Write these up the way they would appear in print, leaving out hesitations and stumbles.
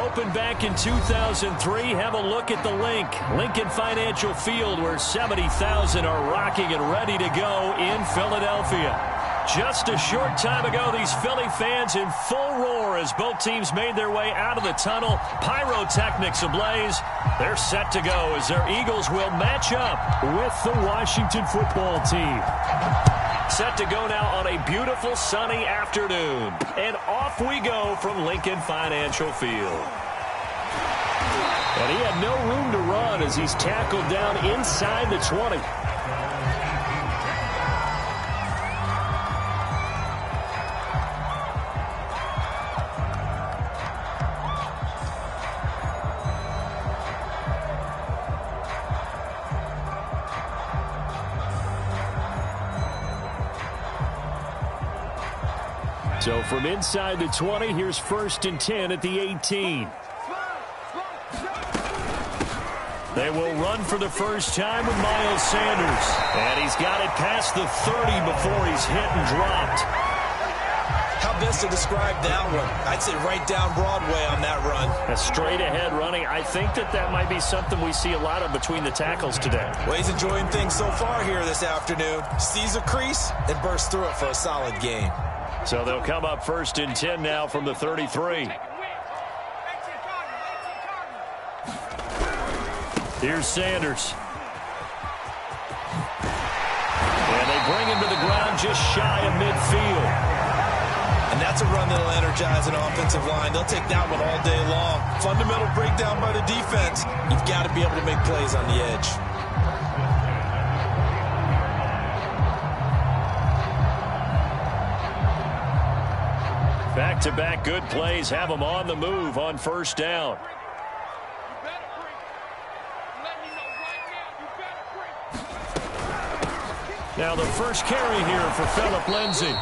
opened back in 2003. Have a look at the link. Lincoln Financial Field, where 70,000 are rocking and ready to go in Philadelphia. Just a short time ago, these Philly fans in full roar as both teams made their way out of the tunnel. Pyrotechnics ablaze. They're set to go as their Eagles will match up with the Washington football team. Set to go now on a beautiful sunny afternoon. And off we go from Lincoln Financial Field. And he had no room to run as he's tackled down inside the 20. So from inside the 20, here's 1st and 10 at the 18. They will run for the first time with Miles Sanders. And he's got it past the 30 before he's hit and dropped. How best to describe that one? I'd say right down Broadway on that run. A straight ahead running. I think that might be something we see a lot of between the tackles today. Well, he's enjoying things so far here this afternoon. Sees a crease and bursts through it for a solid game. So they'll come up 1st and 10 now from the 33. Here's Sanders. And they bring him to the ground just shy of midfield. And that's a run that'll energize an offensive line. They'll take that one all day long. Fundamental breakdown by the defense. You've got to be able to make plays on the edge. Back-to-back good plays have them on the move on 1st down. Now the first carry here for Phillip Lindsay.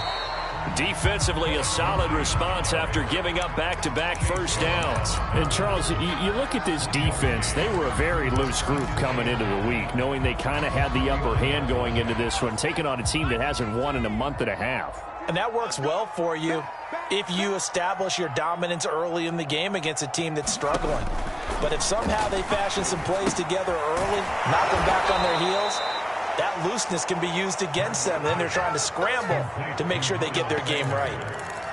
Defensively, a solid response after giving up back-to-back first downs. And, Charles, you look at this defense. They were a very loose group coming into the week, knowing they kind of had the upper hand going into this one, taking on a team that hasn't won in a month and a half. And that works well for you if you establish your dominance early in the game against a team that's struggling. But if somehow they fashion some plays together early, knock them back on their heels, that looseness can be used against them. Then they're trying to scramble to make sure they get their game right.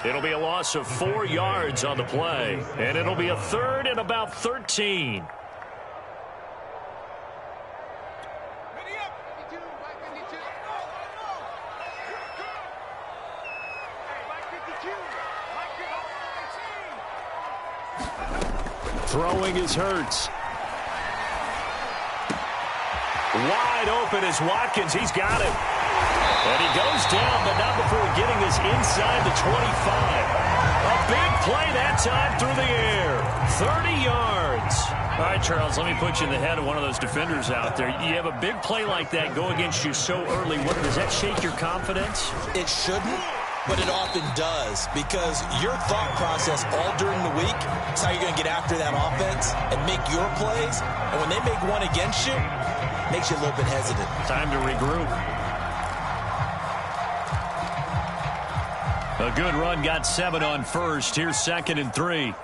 It'll be a loss of 4 yards on the play, and it'll be a 3rd and about 13. Throwing is Hurts. Wide open is Watkins. He's got it. And he goes down, but not before getting this inside the 25. A big play that time through the air. 30 yards. All right, Charles, let me put you in the head of one of those defenders out there. You have a big play like that go against you so early. Does that shake your confidence? It shouldn't. But it often does, because your thought process all during the week is how you're going to get after that offense and make your plays. And when they make one against you, it makes you a little bit hesitant. Time to regroup. A good run, got 7 on 1st. Here's 2nd and 3.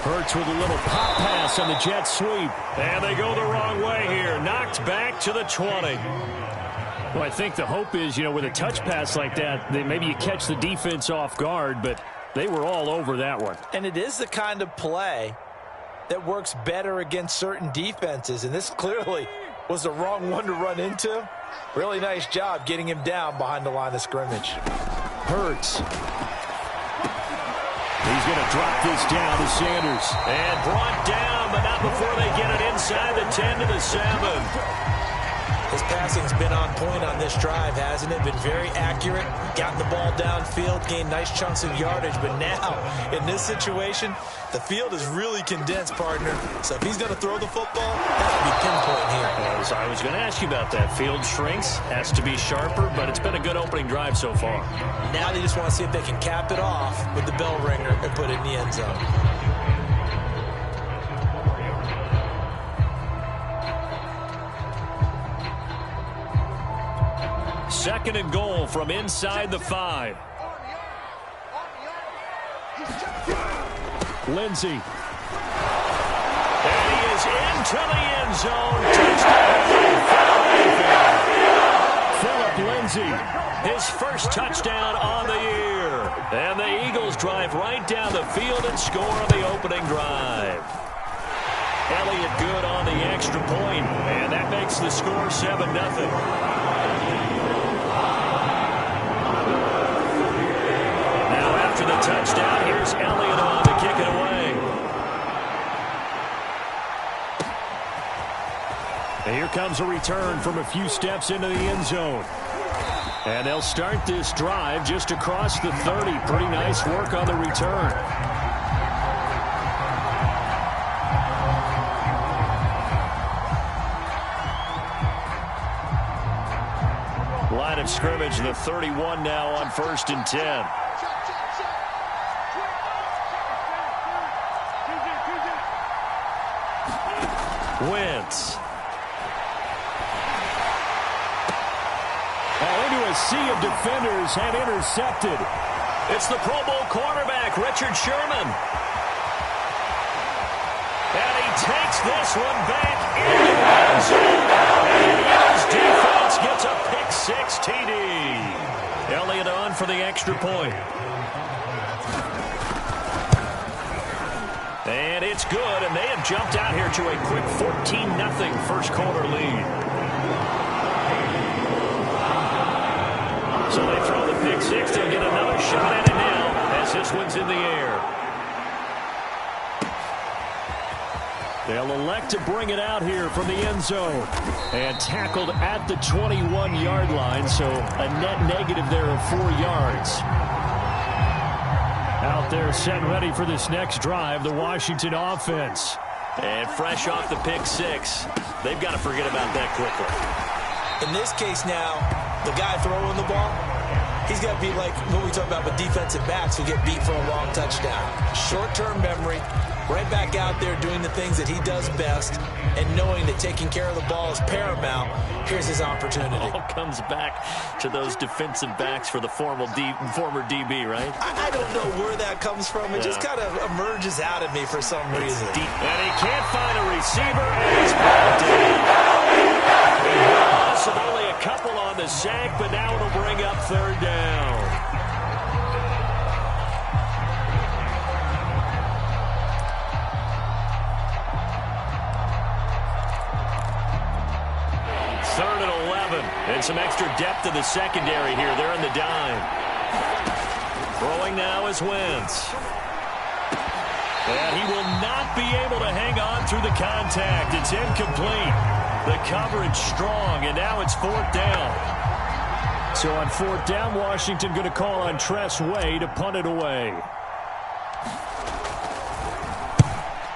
Hurts with a little pop pass on the jet sweep. And they go the wrong way here. Knocked back to the 20. Well, I think the hope is, with a touch pass like that, maybe you catch the defense off guard, but they were all over that one. And it is the kind of play that works better against certain defenses, and this clearly was the wrong one to run into. Really nice job getting him down behind the line of scrimmage. Hurts. He's going to drop this down to Sanders. And brought down, but not before they get it inside the 10 to the 7. His passing's been on point on this drive, hasn't it? Been very accurate, gotten the ball downfield, gained nice chunks of yardage. But now, in this situation, the field is really condensed, partner. So if he's going to throw the football, that will be pinpoint here. I was going to ask you about that. Field shrinks, has to be sharper, but it's been a good opening drive so far. Now they just want to see if they can cap it off with the bell ringer and put it in the end zone. 2nd and goal from inside the 5. Lindsey. And he is into the end zone. Touchdown. Philip Lindsey, his first touchdown on the year. And the Eagles drive right down the field and score on the opening drive. Elliott good on the extra point, and that makes the score 7-0. Now after the touchdown, here's Elliott on to kick it away. And here comes a return from a few steps into the end zone. And they'll start this drive just across the 30. Pretty nice work on the return. Line of scrimmage, the 31 now on 1st and 10. Wentz. Into a sea of defenders and intercepted. It's the Pro Bowl cornerback, Richard Sherman. And he takes this one back into the end zone. And his defense gets a pick-6 TD. Elliott on for the extra point. And it's good, and they have jumped out here to a quick 14-0 first quarter lead. So they throw the pick-6 to get another shot at it now as this one's in the air. They'll elect to bring it out here from the end zone. And tackled at the 21-yard line, so a net negative there of 4 yards. Out there set and ready for this next drive, the Washington offense. And fresh off the pick-6, they've got to forget about that quickly. In this case now, the guy throwing the ball, he's got to be like what we talk about with defensive backs who get beat for a long touchdown. Short-term memory, right back out there doing the things that he does best, and knowing that taking care of the ball is paramount. Here's his opportunity. All comes back to those defensive backs for the former DB, right? I don't know where that comes from. It just kind of emerges out of me for some reason. And he can't find a receiver, and he's brought down. Loss of only a couple on the sack, but now it'll bring up 3rd down. Third and 11, and some extra depth to the secondary here. They're in the dime. Throwing now is Wentz. And he will not be able to hang on through the contact. It's incomplete. The coverage strong, and now it's 4th down. So on 4th down, Washington going to call on Tress Way to punt it away.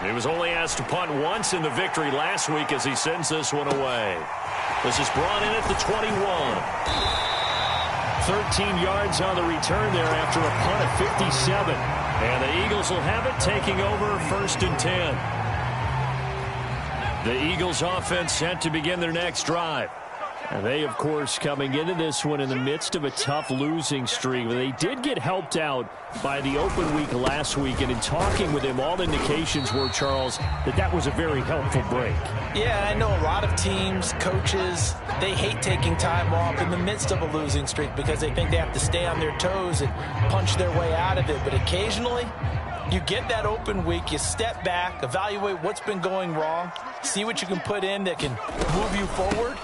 He was only asked to punt once in the victory last week as he sends this one away. This is brought in at the 21. 13 yards on the return there after a punt of 57. And the Eagles will have it, taking over 1st and 10. The Eagles offense set to begin their next drive. And they, of course, coming into this one in the midst of a tough losing streak. They did get helped out by the open week last week. And in talking with him, all indications were, Charles, that was a very helpful break. Yeah, I know a lot of teams, coaches, they hate taking time off in the midst of a losing streak because they think they have to stay on their toes and punch their way out of it. But occasionally, you get that open week, you step back, evaluate what's been going wrong, see what you can put in that can move you forward,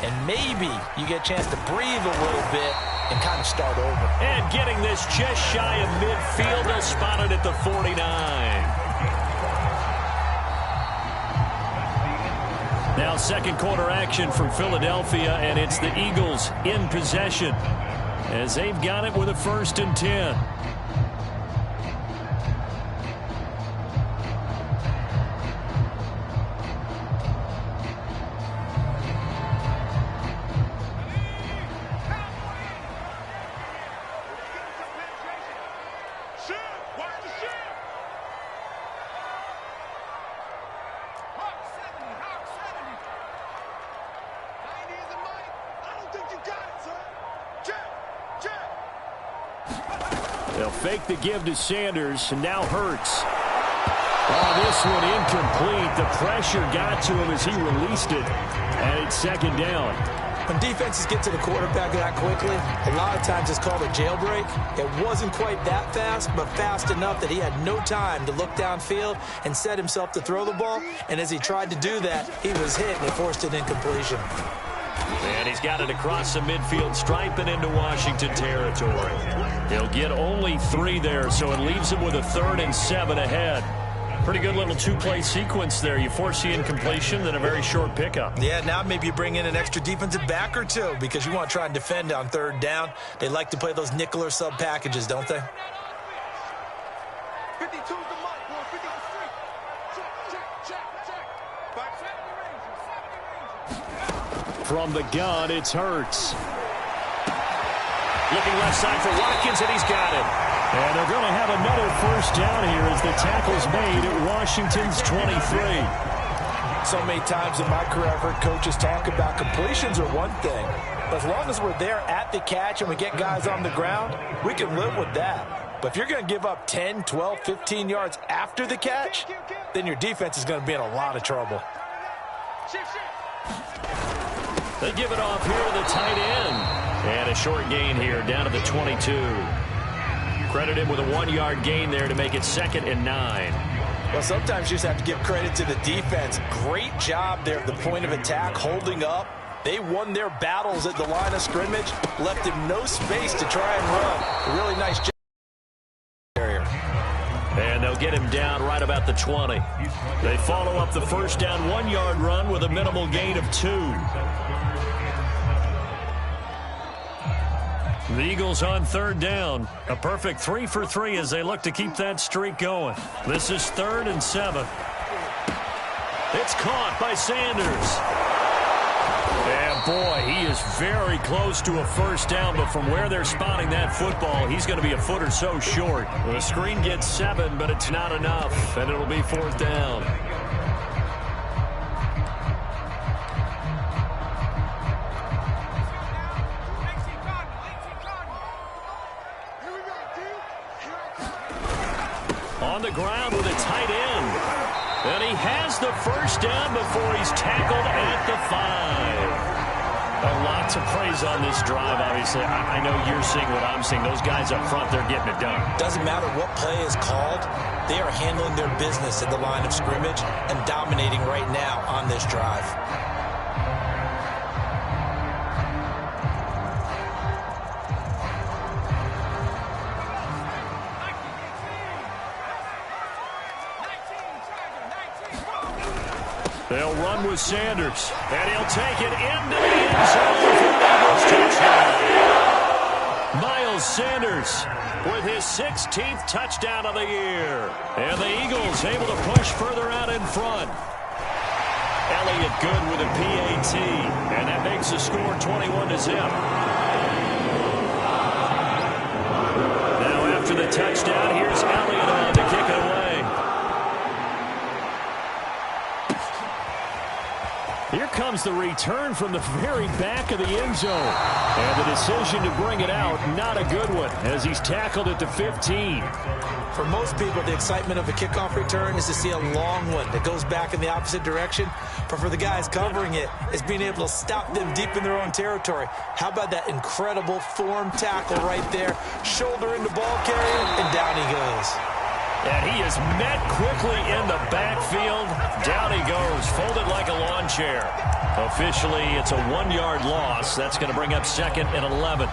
and maybe you get a chance to breathe a little bit and kind of start over. And getting this just shy of midfield, they'll spot it at the 49. Now 2nd quarter action from Philadelphia, and it's the Eagles in possession as they've got it with a 1st and 10. They'll fake the give to Sanders, and now Hurts. Oh, this one incomplete. The pressure got to him as he released it, and it's second down. When defenses get to the quarterback that quickly, a lot of times it's called a jailbreak. It wasn't quite that fast, but fast enough that he had no time to look downfield and set himself to throw the ball. And as he tried to do that, he was hit and he forced an incompletion. And he's got it across the midfield stripe and into Washington territory. He'll get only 3 there, so it leaves him with a 3rd and 7 ahead. Pretty good little 2-play sequence there. You force the incompletion, then a very short pickup. Yeah, now maybe you bring in an extra defensive back or 2 because you want to try and defend on 3rd down. They like to play those nickel or sub packages, don't they? 52's the mark, boy. 50 the street. Check. From the gun, it's Hurts. Looking left side for Watkins, and he's got it. And they're going to have another first down here as the tackle's made at Washington's 23. So many times in my career, I've heard coaches talk about completions are one thing. But as long as we're there at the catch and we get guys on the ground, we can live with that. But if you're going to give up 10, 12, 15 yards after the catch, then your defense is going to be in a lot of trouble. They give it off here to the tight end. And a short gain here down to the 22. Credit him with a 1-yard gain there to make it 2nd and 9. Well, sometimes you just have to give credit to the defense. Great job there at the point of attack, holding up. They won their battles at the line of scrimmage, left him no space to try and run. A really nice job. And they'll get him down right about the 20. They follow up the first down 1-yard run with a minimal gain of 2. The Eagles on 3rd down. A perfect 3 for 3 as they look to keep that streak going. This is 3rd and 7. It's caught by Sanders. And boy, he is very close to a first down, but from where they're spotting that football, he's going to be a foot or so short. The screen gets 7, but it's not enough, and it'll be 4th down. On the ground with a tight end. And he has the first down before he's tackled at the 5. A lot to praise on this drive, obviously. I know you're seeing what I'm seeing. Those guys up front, they're getting it done. Doesn't matter what play is called. They are handling their business at the line of scrimmage and dominating right now on this drive. They'll run with Sanders, and he'll take it into the end zone for the Eagles touchdown. Miles Sanders with his 16th touchdown of the year. And the Eagles able to push further out in front. Elliott good with a PAT, and that makes the score 21-0. Now after the touchdown, here's Elliott on to kick it away. Here comes the return from the very back of the end zone. And the decision to bring it out, not a good one, as he's tackled at the 15. For most people, the excitement of a kickoff return is to see a long one that goes back in the opposite direction. But for the guys covering it, it's being able to stop them deep in their own territory. How about that incredible form tackle right there? Shoulder into ball carrier, and down he goes. And he is met quickly in the backfield. Down he goes, folded like a lawn chair. Officially, it's a 1-yard loss. That's going to bring up 2nd and 11.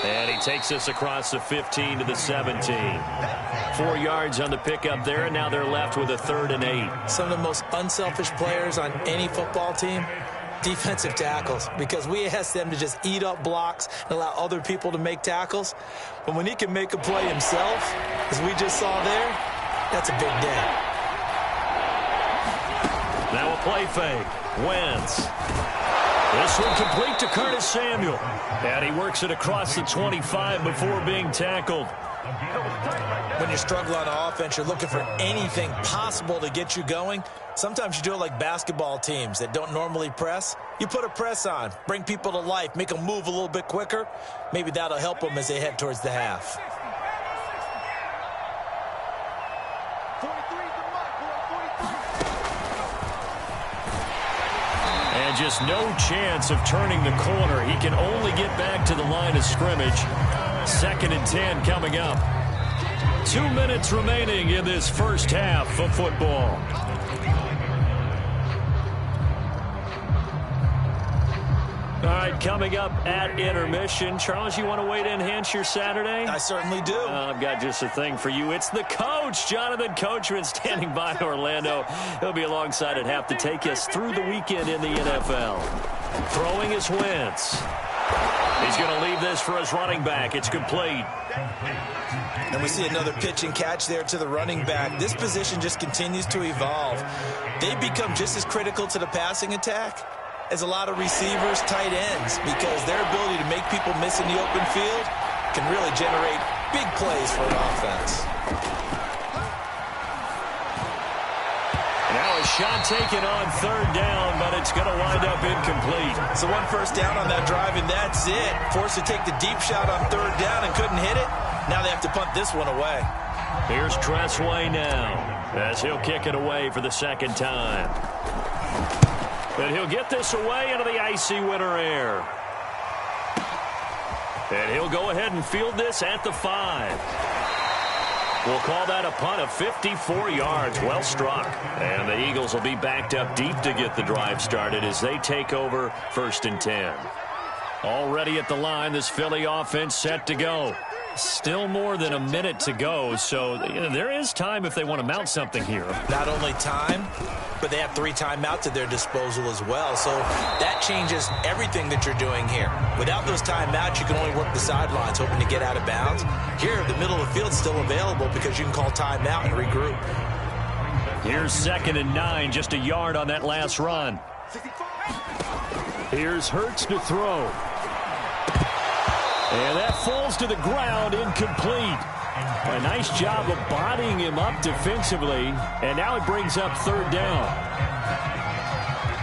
And he takes us across the 15 to the 17. 4 yards on the pickup there, and now they're left with a 3rd and 8. Some of the most unselfish players on any football team, defensive tackles, because we ask them to just eat up blocks and allow other people to make tackles. But when he can make a play himself, as we just saw there, that's a big day. Now a play fake. Wentz. This one complete to Curtis Samuel. And he works it across the 25 before being tackled. When you struggle on offense, you're looking for anything possible to get you going. Sometimes you do it like basketball teams that don't normally press. You put a press on, bring people to life, make them move a little bit quicker. Maybe that'll help them as they head towards the half. 43 to Mike, 43. And just no chance of turning the corner. He can only get back to the line of scrimmage. 2nd and 10 coming up. 2 minutes remaining in this first half of football. All right, coming up at intermission. Charles, you want to wait to enhance your Saturday? I certainly do. I've got just a thing for you. It's the coach, Jonathan Coachman, standing by Orlando. He'll be alongside at half to take us through the weekend in the NFL. Throwing is Wentz. He's going to leave this for his running back. It's complete. And we see another pitch and catch there to the running back. This position just continues to evolve. They become just as critical to the passing attack as a lot of receivers, tight ends, because their ability to make people miss in the open field can really generate big plays for an offense. Now a shot taken on 3rd down, but it's going to wind up incomplete. So 1 first down on that drive, and that's it. Forced to take the deep shot on 3rd down and couldn't hit it. Now they have to punt this one away. Here's Tressway now as he'll kick it away for the 2nd time. And he'll get this away into the icy winter air. And he'll go ahead and field this at the 5. We'll call that a punt of 54 yards. Well struck. And the Eagles will be backed up deep to get the drive started as they take over 1st and 10. Already at the line, this Philly offense set to go. Still more than a minute to go, so there is time if they want to mount something here. Not only time, but they have 3 timeouts at their disposal as well. So that changes everything that you're doing here. Without those timeouts, you can only work the sidelines, hoping to get out of bounds. Here, the middle of the field is still available because you can call timeout and regroup. Here's 2nd and 9, just a yard on that last run. Here's Hurts to throw. And that falls to the ground, incomplete. A nice job of bodying him up defensively, and now it brings up 3rd down.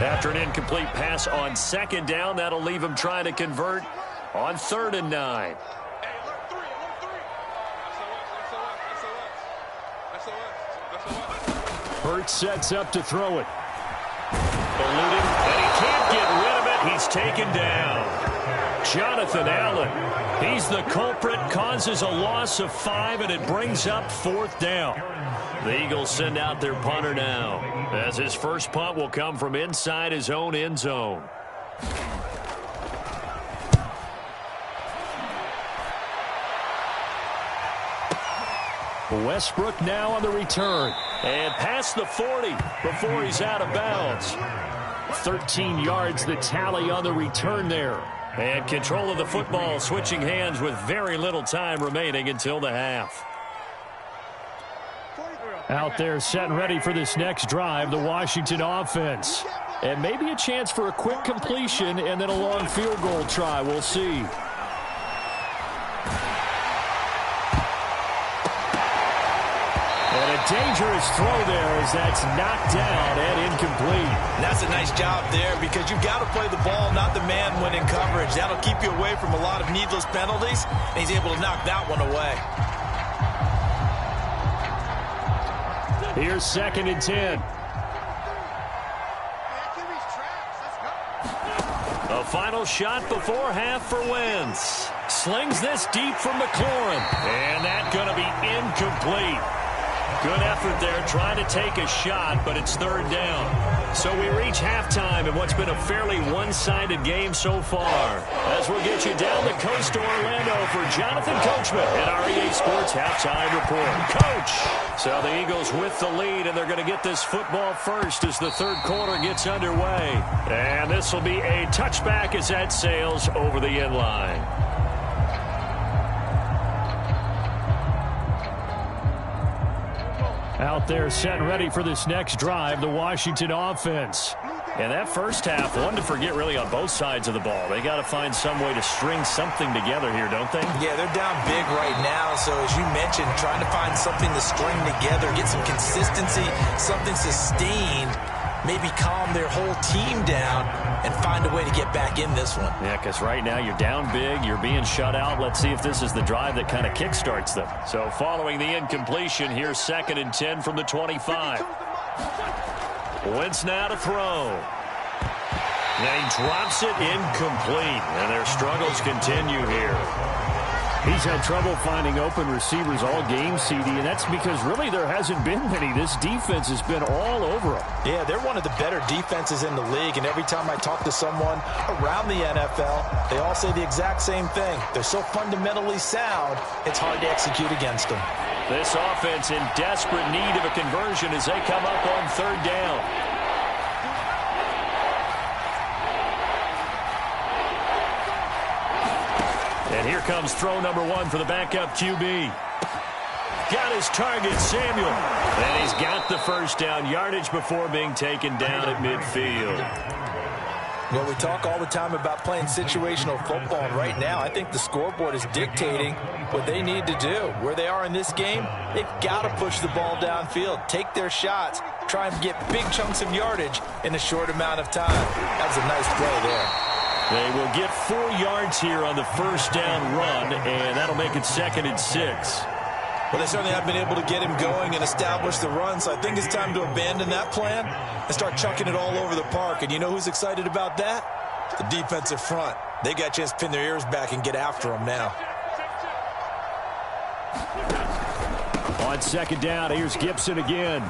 After an incomplete pass on 2nd down, that'll leave him trying to convert on 3rd and 9. Hurts sets up to throw it. Eluding, and he can't get rid of it. He's taken down. Jonathan Allen, he's the culprit, causes a loss of 5, and it brings up 4th down. The Eagles send out their punter now, as his first punt will come from inside his own end zone. Westbrook now on the return, and past the 40 before he's out of bounds. 13 yards the tally on the return there. And control of the football switching hands with very little time remaining until the half. Out there set and ready for this next drive, the Washington offense. And maybe a chance for a quick completion and then a long field goal try. We'll see. And a dangerous throw there as that's knocked down and incomplete. And that's a nice job there because you've got to play the ball, not the man when in coverage. That'll keep you away from a lot of needless penalties, and he's able to knock that one away. Here's 2nd and 10. A final shot before half for Wentz. Slings this deep from McLaurin. And that's going to be incomplete. Good effort there trying to take a shot, but it's 3rd down. So we reach halftime in what's been a fairly one-sided game so far. As we'll get you down the coast to Orlando for Jonathan Coachman at our EA Sports Halftime Report. Coach! So the Eagles with the lead, and they're going to get this football first as the 3rd quarter gets underway. And this will be a touchback as that sails over the end line. Out there set and ready for this next drive, the Washington offense. And that first half, one to forget really on both sides of the ball. They got to find some way to string something together here, don't they? Yeah, they're down big right now. So as you mentioned, trying to find something to string together, get some consistency, something sustained, maybe calm their whole team down and find a way to get back in this one. Yeah, because right now you're down big, you're being shut out. Let's see if this is the drive that kind of kickstarts them. So following the incompletion, here's 2nd and 10 from the 25. Wentz now to throw. And he drops it incomplete, and their struggles continue here. He's had trouble finding open receivers all game, CD, and that's because really there hasn't been many. This defense has been all over him. Yeah, they're one of the better defenses in the league, and every time I talk to someone around the NFL, they all say the exact same thing. They're so fundamentally sound, it's hard to execute against them. This offense in desperate need of a conversion as they come up on 3rd down. And here comes throw number 1 for the backup QB. Got his target, Samuel. And he's got the first down, yardage before being taken down at midfield. Well, we talk all the time about playing situational football, and right now I think the scoreboard is dictating what they need to do. Where they are in this game, they've got to push the ball downfield, take their shots, try and get big chunks of yardage in a short amount of time. That was a nice play there. They will get 4 yards here on the first down run, and that'll make it 2nd and 6. Well, they certainly have been able to get him going and establish the run, so I think it's time to abandon that plan and start chucking it all over the park. And you know who's excited about that? The defensive front. They got a chance to pin their ears back and get after him now. On 2nd down, here's Gibson again.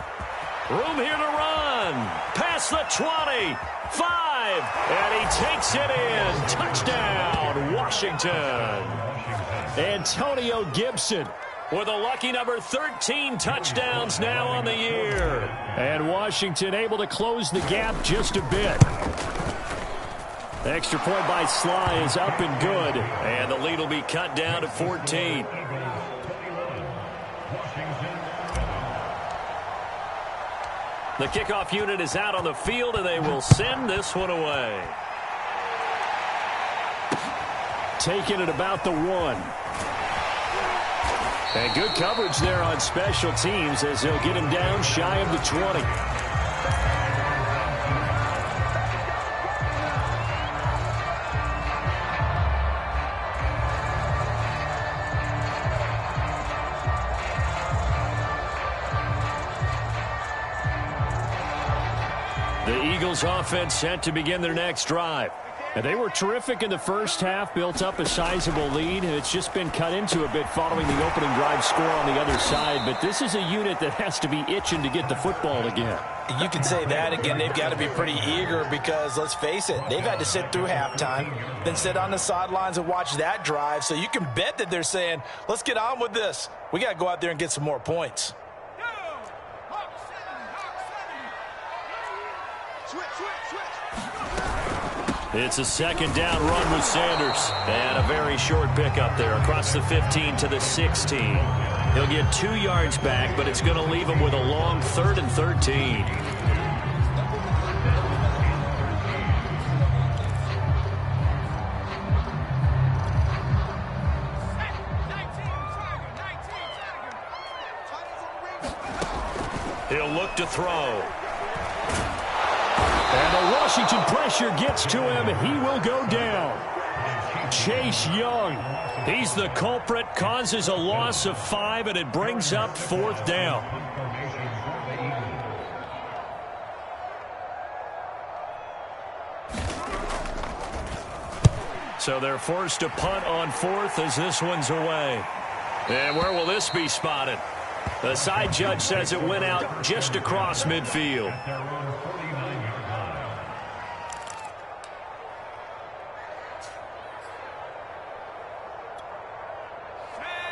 Room here to run. Past the 20. 5. And he takes it in. Touchdown, Washington. Antonio Gibson with a lucky number 13 touchdowns now on the year. And Washington able to close the gap just a bit. The extra point by Sly is up and good. And the lead will be cut down to 14. The kickoff unit is out on the field, and they will send this one away. Taking it about the 1. And good coverage there on special teams as they'll get him down shy of the 20. The Eagles offense set to begin their next drive. And they were terrific in the first half, built up a sizable lead, and it's just been cut into a bit following the opening drive score on the other side. But this is a unit that has to be itching to get the football again. You can say that again. They've got to be pretty eager because, let's face it, they've had to sit through halftime, then sit on the sidelines and watch that drive. So you can bet that they're saying, let's get on with this. We got to go out there and get some more points. It's a 2nd down run with Sanders. And a very short pickup there across the 15 to the 16. He'll get 2 yards back, but it's going to leave him with a long 3rd and 13. He'll look to throw. And the Washington pressure gets to him. He will go down. Chase Young. He's the culprit. Causes a loss of 5, and it brings up 4th down. So they're forced to punt on 4th as this one's away. And where will this be spotted? The side judge says it went out just across midfield.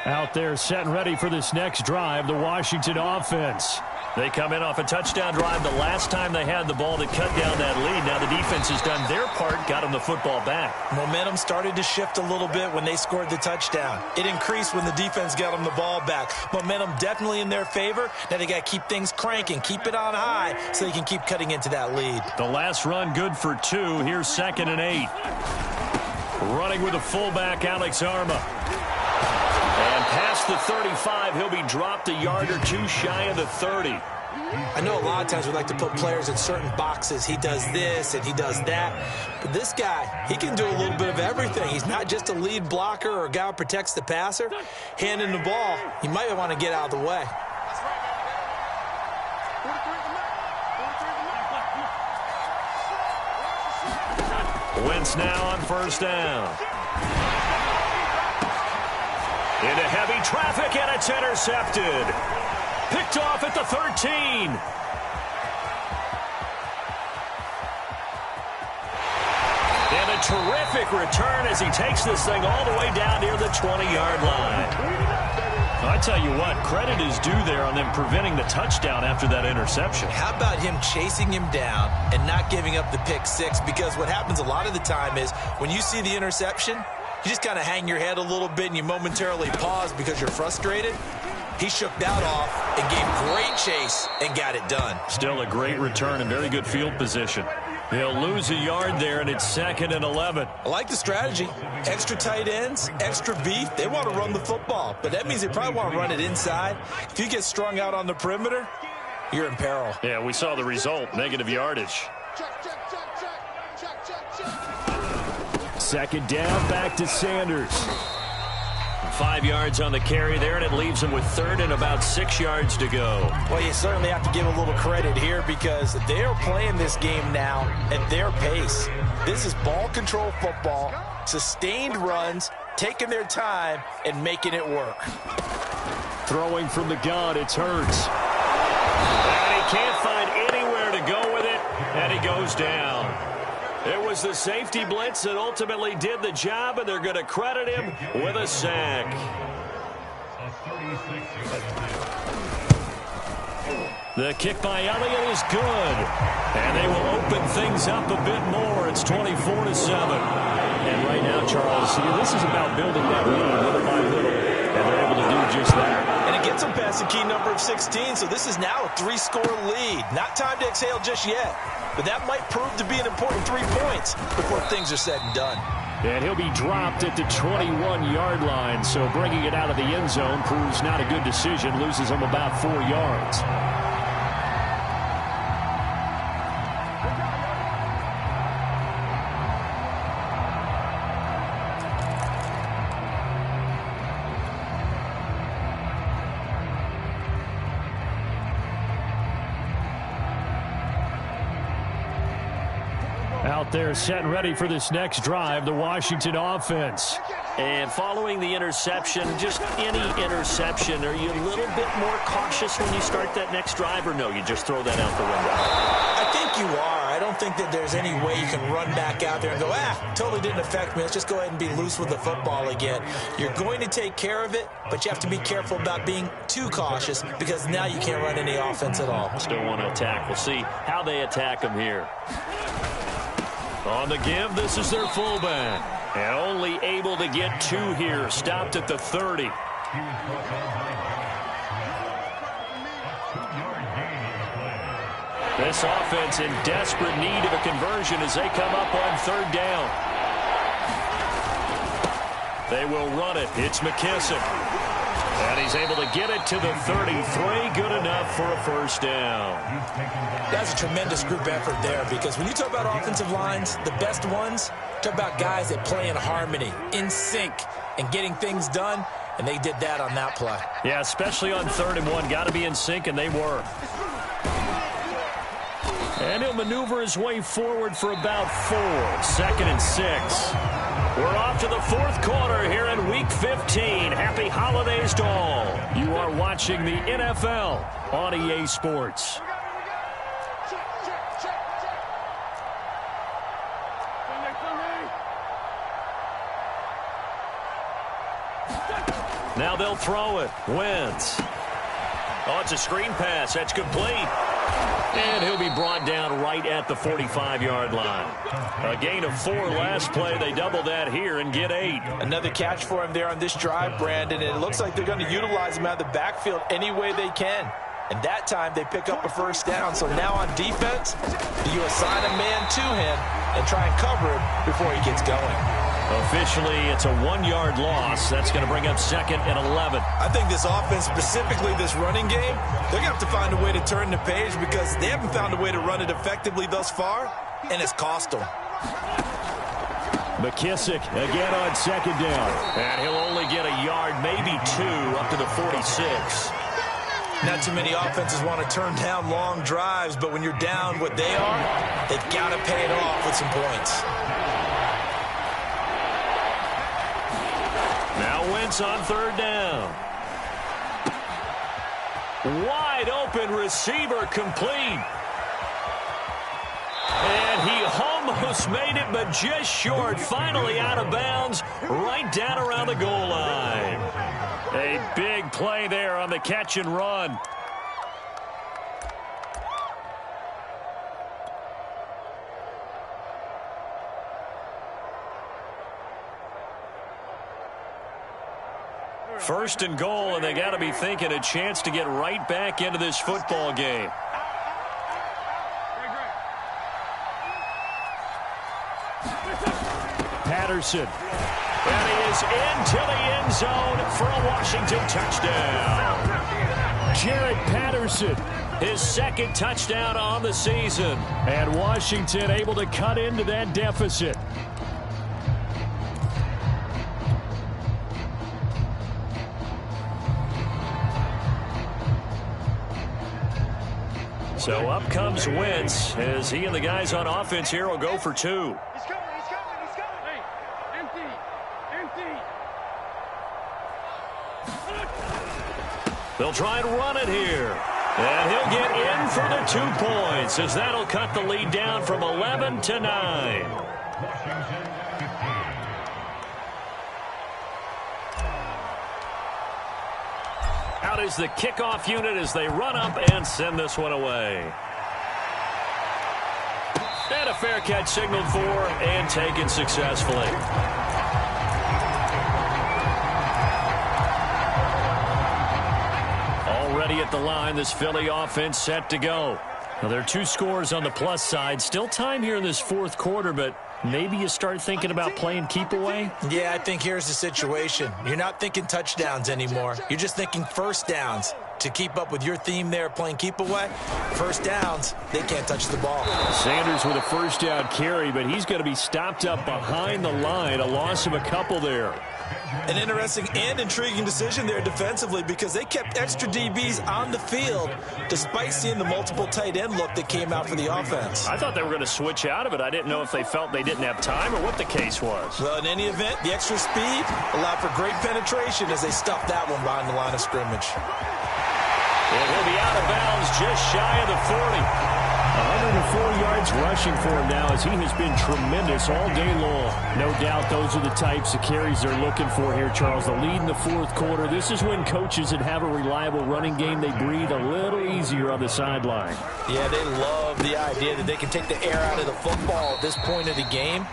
Out there set and ready for this next drive, the Washington offense. They come in off a touchdown drive the last time they had the ball that cut down that lead. Now the defense has done their part, got them the football back. Momentum started to shift a little bit when they scored the touchdown. It increased when the defense got them the ball back. Momentum definitely in their favor. Now they got to keep things cranking, keep it on high so they can keep cutting into that lead. The last run good for 2. Here's 2nd and 8. Running with the fullback, Alex Arma. And past the 35, he'll be dropped a yard or 2 shy of the 30. I know a lot of times we like to put players in certain boxes. He does this and he does that. But this guy, he can do a little bit of everything. He's not just a lead blocker or a guy who protects the passer. Handing the ball, you might want to get out of the way. Wentz now on 1st down. Into heavy traffic, and it's intercepted. Picked off at the 13. And a terrific return as he takes this thing all the way down near the 20-yard line. I tell you what, credit is due there on them preventing the touchdown after that interception. How about him chasing him down and not giving up the pick six? Because what happens a lot of the time is when you see the interception, you just kind of hang your head a little bit and you momentarily pause because you're frustrated. He shook that off and gave great chase and got it done. Still a great return and very good field position. He'll lose a yard there, and it's 2nd and 11. I like the strategy. Extra tight ends, extra beef. They want to run the football, but that means they probably want to run it inside. If you get strung out on the perimeter, you're in peril. Yeah, we saw the result, negative yardage. Second down, back to Sanders. 5 yards on the carry there, and it leaves him with 3rd and about 6 yards to go. Well, you certainly have to give a little credit here because they are playing this game now at their pace. This is ball control football, sustained runs, taking their time, and making it work. Throwing from the gun, it's Hurts. And he can't find anywhere to go with it, and he goes down. It was the safety blitz that ultimately did the job, and they're going to credit him with a sack. The kick by Elliott is good, and they will open things up a bit more. It's 24-7. And right now, Charles, this is about building that lead little by little, and they're able to do just that. And it gets them past the key number of 16, so this is now a 3-score lead. Not time to exhale just yet, but that might prove to be an important 3 points before things are said and done. And he'll be dropped at the 21-yard line, so bringing it out of the end zone proves not a good decision, loses him about 4 yards. Out there set and ready for this next drive, the Washington offense. And following the interception, just any interception, are you a little bit more cautious when you start that next drive, or no, you just throw that out the window? I think you are. I don't think that there's any way you can run back out there and go, totally didn't affect me. Let's just go ahead and be loose with the football again. You're going to take care of it, but you have to be careful about being too cautious because now you can't run any offense at all. Still want to attack. We'll see how they attack him here. On the give, this is their fullback. And only able to get 2 here. Stopped at the 30. This offense in desperate need of a conversion as they come up on 3rd down. They will run it. It's McKissick. And he's able to get it to the 33. Good enough for a 1st down. That's a tremendous group effort there because when you talk about offensive lines, the best ones, talk about guys that play in harmony, in sync, and getting things done, and they did that on that play. Yeah, especially on 3rd and 1. Got to be in sync, and they were. And he'll maneuver his way forward for about 4. 2nd and 6. We're off to the 4th quarter here in Week 15. Happy holidays to all. You are watching the NFL on EA Sports. Now they'll throw it. Wentz. Oh, it's a screen pass. That's complete. And he'll be brought down right at the 45-yard line. A gain of 4 last play. They double that here and get 8. Another catch for him there on this drive, Brandon. And it looks like they're going to utilize him out of the backfield any way they can. And that time they pick up a first down. So now on defense, you assign a man to him and try and cover him before he gets going. Officially, it's a 1-yard loss. That's going to bring up 2nd and 11. I think this offense, specifically this running game, they're going to have to find a way to turn the page because they haven't found a way to run it effectively thus far, and it's cost them. McKissick again on 2nd down. And he'll only get a yard, maybe 2, up to the 46. Not too many offenses want to turn down long drives, but when you're down what they are, they've got to pay it off with some points. Now Wentz on 3rd down. Wide open receiver complete. And he almost made it, but just short. Finally out of bounds, right down around the goal line. A big play there on the catch and run. First and goal, and they got to be thinking a chance to get right back into this football game. Patterson. And he is into the end zone for a Washington touchdown. Jaret Patterson. His 2nd touchdown on the season. And Washington able to cut into that deficit. So up comes Wentz as he and the guys on offense here will go for 2. He's coming, he's coming, he's coming. Hey, empty, empty. They'll try and run it here. And he'll get in for the 2 points as that'll cut the lead down from 11 to 9. Out is the kickoff unit as they run up and send this one away. And a fair catch signaled for and taken successfully. Already at the line, this Philly offense set to go. Now, there are 2 scores on the plus side. Still time here in this 4th quarter, but maybe you start thinking about playing keep away? Yeah, I think here's the situation. You're not thinking touchdowns anymore. You're just thinking first downs. To keep up with your theme there, playing keep away, first downs, they can't touch the ball. Sanders with a first down carry, but he's going to be stopped up behind the line. A loss of a couple there. An interesting and intriguing decision there defensively because they kept extra DBs on the field despite seeing the multiple tight end look that came out for the offense. I thought they were going to switch out of it. I didn't know if they felt they didn't have time or what the case was. Well, in any event, the extra speed allowed for great penetration as they stuffed that one behind the line of scrimmage. And he'll be out of bounds just shy of the 40. 104 yards rushing for him now as he has been tremendous all day long. No doubt those are the types of carries they're looking for here, Charles. The lead in the 4th quarter. This is when coaches that have a reliable running game, they breathe a little easier on the sideline. Yeah, they love the idea that they can take the air out of the football at this point of the game.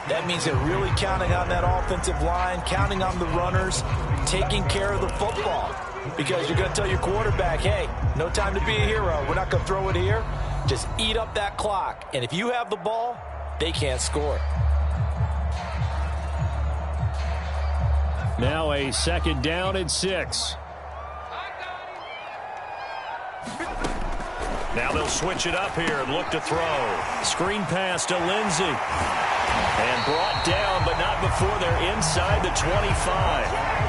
That means they're really counting on that offensive line, counting on the runners, taking care of the football. Because you're going to tell your quarterback, hey, no time to be a hero. We're not going to throw it here. Just eat up that clock. And if you have the ball, they can't score. Now a 2nd down and 6. Now they'll switch it up here and look to throw. Screen pass to Lindsey. And brought down, but not before they're inside the 25.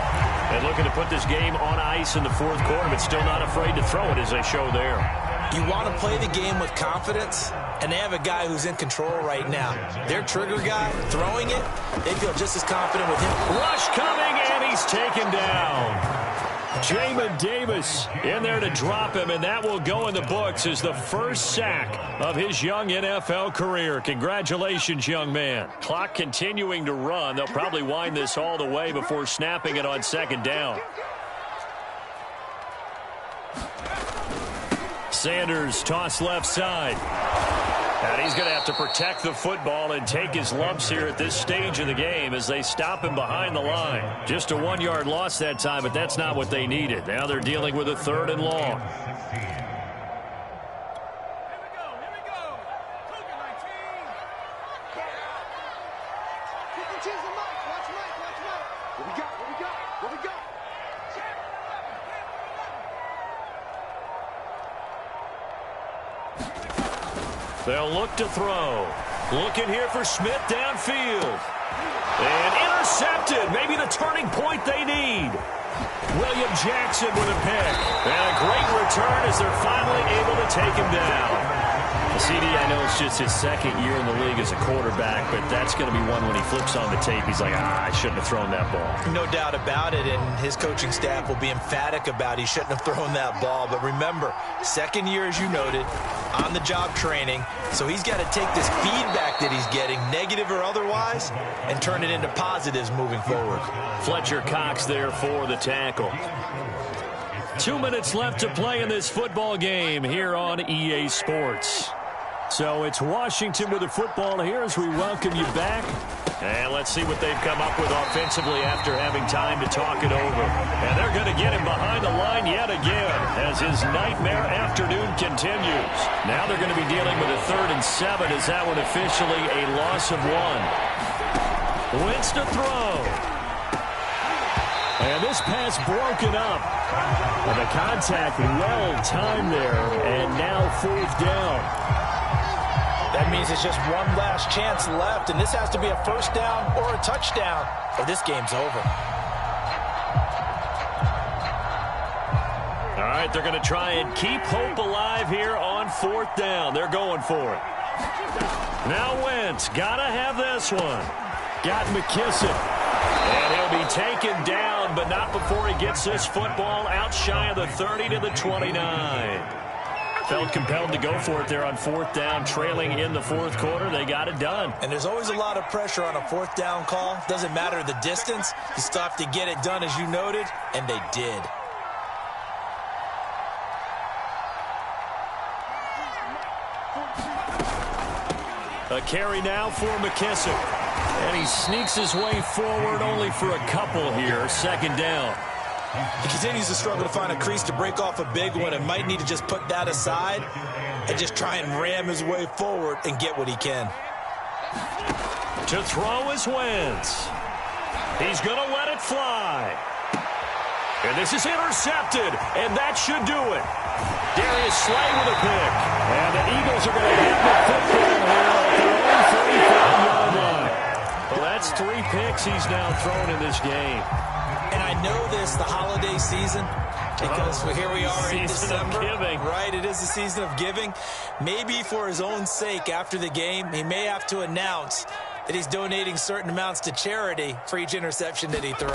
And looking to put this game on ice in the 4th quarter, but still not afraid to throw it as they show there. You want to play the game with confidence, and they have a guy who's in control right now. Their trigger guy throwing it, they feel just as confident with him. Rush coming, and he's taken down. Jamin Davis in there to drop him, and that will go in the books as the first sack of his young NFL career. Congratulations, young man. Clock continuing to run. They'll probably wind this all the way before snapping it on 2nd down. Sanders toss left side. And he's going to have to protect the football and take his lumps here at this stage of the game as they stop him behind the line. Just a 1-yard loss that time, but that's not what they needed. Now they're dealing with a 3rd and long. They'll look to throw. Looking here for Smith downfield. And intercepted. Maybe the turning point they need. William Jackson with a pick. And a great return as they're finally able to take him down. CD, I know it's just his 2nd year in the league as a quarterback, but that's going to be one when he flips on the tape. He's like, I shouldn't have thrown that ball. No doubt about it, and his coaching staff will be emphatic about he shouldn't have thrown that ball. But remember, 2nd year, as you noted, on-the-job training, so he's got to take this feedback that he's getting, negative or otherwise, and turn it into positives moving forward. Fletcher Cox there for the tackle. 2 minutes left to play in this football game here on EA Sports. So it's Washington with the football here as we welcome you back. And let's see what they've come up with offensively after having time to talk it over. And they're going to get him behind the line yet again as his nightmare afternoon continues. Now they're going to be dealing with a 3rd and 7 as that one officially a loss of 1. Wentz to throw. And this pass broken up. And the contact well timed there. And now 4th down. That means it's just one last chance left, and this has to be a 1st down or a touchdown, or this game's over. All right, they're going to try and keep hope alive here on 4th down. They're going for it. Now Wentz, got to have this one. Got McKissick. And he'll be taken down, but not before he gets this football out shy of the 30 to the 29. Felt compelled to go for it there on 4th down, trailing in the 4th quarter. They got it done. And there's always a lot of pressure on a 4th down call. Doesn't matter the distance. You still have to get it done, as you noted, and they did. A carry now for McKissick. And he sneaks his way forward only for a couple here. 2nd down. He continues to struggle to find a crease to break off a big one and might need to just put that aside and just try and ram his way forward and get what he can. To throw is Wentz. He's going to let it fly. And this is intercepted, and that should do it. Darius Slay with a pick. And the Eagles are going to have the football here at their own 35-yard line. Well, that's 3 picks he's now thrown in this game. And I know this, the holiday season, because here we are in December. Right, it is the season of giving. Maybe for his own sake after the game, he may have to announce that he's donating certain amounts to charity for each interception that he threw.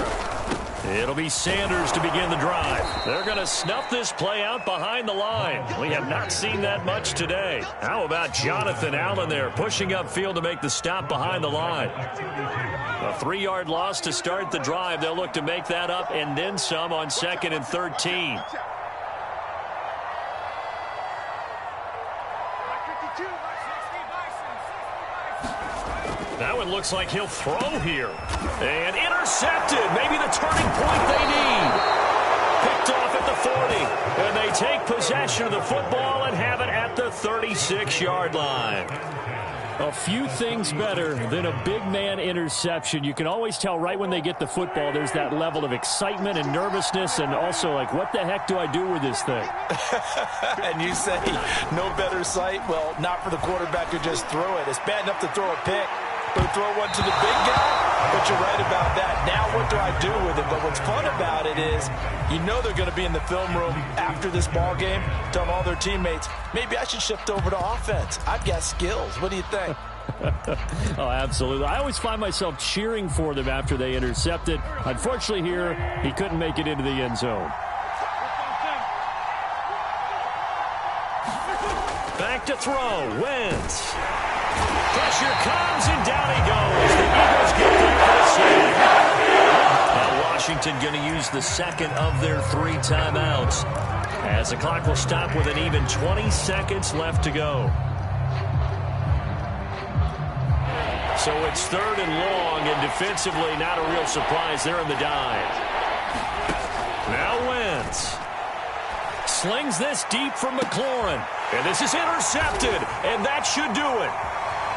It'll be Sanders to begin the drive. They're going to snuff this play out behind the line. We have not seen that much today. How about Jonathan Allen there pushing upfield to make the stop behind the line? A 3-yard loss to start the drive. They'll look to make that up and then some on 2nd and 13. That one looks like he'll throw here. And intercepted. Maybe the turning point they need. Picked off at the 40. And they take possession of the football and have it at the 36-yard line. A few things better than a big man interception. You can always tell right when they get the football, there's that level of excitement and nervousness and also like, what the heck do I do with this thing? And you say, no better sight? Well, not for the quarterback who just threw it. It's bad enough to throw a pick, but throw one to the big guy? But you're right about that. Now what do I do with it? But what's fun about it is you know they're going to be in the film room after this ball game telling all their teammates, maybe I should shift over to offense. I've got skills. What do you think? Oh, absolutely. I always find myself cheering for them after they intercept it. Unfortunately here, he couldn't make it into the end zone. Back to throw. Wentz. Pressure comes, and down he goes. The Eagles get there for the save. Now Washington going to use the second of their 3 timeouts. As the clock will stop with an even 20 seconds left to go. So it's 3rd and long, and defensively not a real surprise there in the dive. Now Wentz slings this deep from McLaurin, and this is intercepted, and that should do it.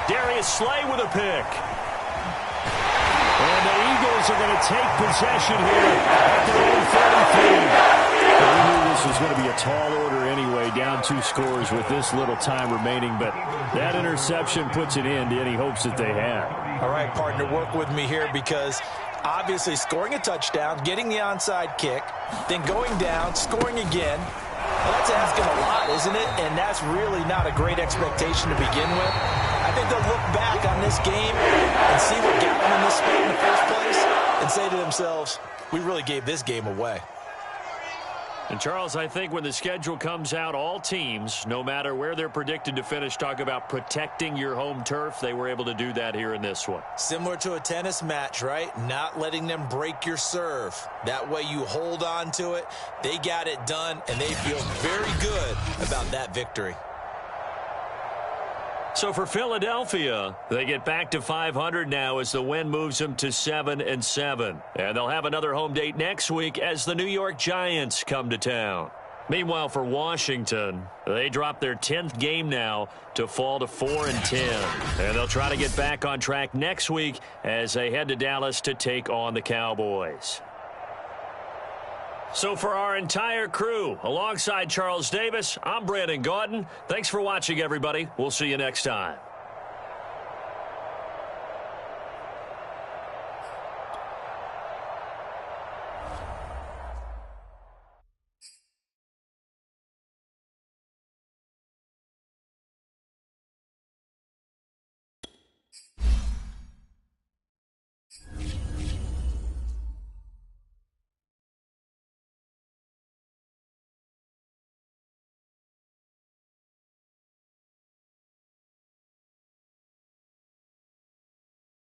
Darius Slay with a pick. And the Eagles are going to take possession here at their own 33. We knew this was going to be a tall order anyway, down 2 scores with this little time remaining, but that interception puts an end to any hopes that they had. All right, partner, work with me here because obviously scoring a touchdown, getting the onside kick, then going down, scoring again, well, that's asking a lot, isn't it? And that's really not a great expectation to begin with. I think they'll look back on this game and see what got them in this spot in the first place and say to themselves, we really gave this game away. And, Charles, I think when the schedule comes out, all teams, no matter where they're predicted to finish, talk about protecting your home turf. They were able to do that here in this one. Similar to a tennis match, right? Not letting them break your serve. That way you hold on to it. They got it done, and they feel very good about that victory. So for Philadelphia, they get back to 500 now as the win moves them to 7-7. And they'll have another home date next week as the New York Giants come to town. Meanwhile, for Washington, they drop their 10th game now to fall to 4-10. And they'll try to get back on track next week as they head to Dallas to take on the Cowboys. So for our entire crew, alongside Charles Davis, I'm Brandon Gaudin. Thanks for watching, everybody. We'll see you next time.